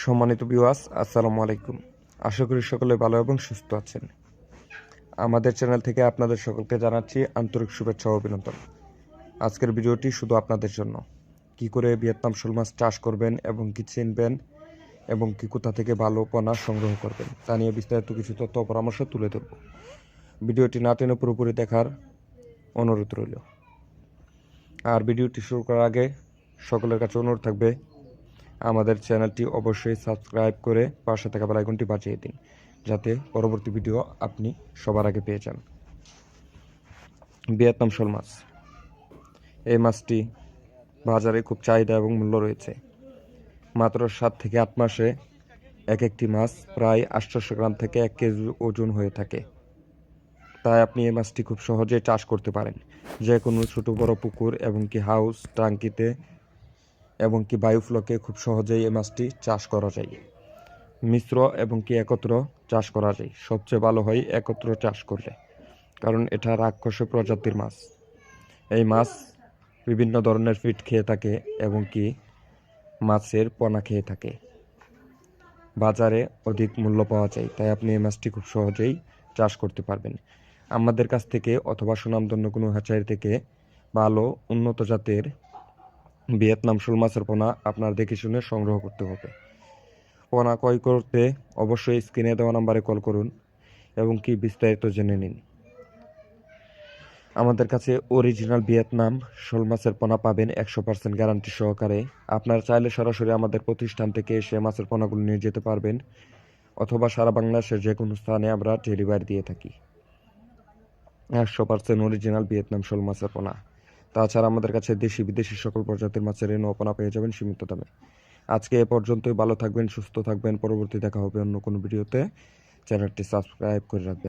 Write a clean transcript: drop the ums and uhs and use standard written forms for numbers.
সম্মানিত ভিউয়ার্স, আসসালামু আলাইকুম। আশা করি সকলে ভালো এবং সুস্থ আছেন। আমাদের চ্যানেল থেকে আপনাদের সকলকে জানাচ্ছি আন্তরিক শুভেচ্ছা ও অভিনন্দন। আজকের ভিডিওটি শুধু আপনাদের জন্য। কি করে ভিয়েতনাম শোল মাছ চাষ করবেন এবং কি চিনবেন এবং কি কোথা থেকে ভালো পোনা সংগ্রহ করবেন তা নিয়ে বিস্তারিত কিছু তথ্য পরামর্শ তুলে ধরব। ভিডিওটি না টেনে পুরোপুরি দেখার অনুরোধ রইল। আর ভিডিওটি শুরু করার আগে সকলের কাছে অনুরোধ থাকবে আমাদের চ্যানেলটি অবশ্যই সাবস্ক্রাইব করে পাশে থাকা বেল আইকনটি বাজিয়ে দিন, যাতে পরবর্তী ভিডিও আপনি সবার আগে পেয়ে যান। ভিয়েতনাম শোল মাছ, এই মাছটি বাজারে খুব চাহিদা এবং মূল্য রয়েছে। মাত্র 7 থেকে 8 মাসে এক একটি মাছ প্রায় 800 গ্রাম থেকে 1 কেজি ওজন হয়ে থাকে। তাই আপনি এই মাছটি খুব সহজে চাষ করতে পারেন, যে কোনো ছোট বড় পুকুর এবং কি হাউস ট্যাঙ্কিতে এবং কি বায়ুফ্লকে খুব সহজেই এই মাছটি চাষ করা যায়। মিশ্র এবং কি একত্র চাষ করা যায়। সবচেয়ে ভালো হয় একত্র চাষ করলে, কারণ এটা রাক্ষস প্রজাতির মাছ। এই মাছ বিভিন্ন ধরনের ফিড খেয়ে থাকে এবং কি মাছের পোনা খেয়ে থাকে। বাজারে অধিক মূল্য পাওয়া যায়, তাই আপনি এই মাছটি খুব সহজেই চাষ করতে পারবেন। আমাদের কাছ থেকে অথবা সুনামধন্য কোনো হ্যাচারি থেকে ভালো উন্নত জাতের ভিয়েতনাম শোল মাছের পোনা আপনার দেখে শুনে সংগ্রহ করতে হবে। পোনা ক্রয় করতে অবশ্যই স্ক্রিনে দেওয়া নাম্বারে কল করুন এবং কি বিস্তারিত জেনে নিন। আমাদের কাছে অরিজিনাল ভিয়েতনাম শোল মাছের পোনা পাবেন 100% গ্যারান্টি সহকারে। আপনারা চাইলে সরাসরি আমাদের প্রতিষ্ঠান থেকে এসে মাছের পোনাগুলো নিয়ে যেতে পারবেন, অথবা সারা বাংলাদেশের যে কোনো স্থানে আমরা ডেলিভারি দিয়ে থাকি। 100% অরিজিনাল ভিয়েতনাম শোল মাছের পোনা। তাছাড়া আমাদের কাছে দেশি বিদেশি সকল প্রজাতির মাছের রেণু পোনা পেয়ে যাবেন সীমিত দামে। আজকে এ পর্যন্তই। ভালো থাকবেন, সুস্থ থাকবেন। পরবর্তী দেখা হবে অন্য কোনো ভিডিওতে। চ্যানেলটি সাবস্ক্রাইব করে রাখবেন।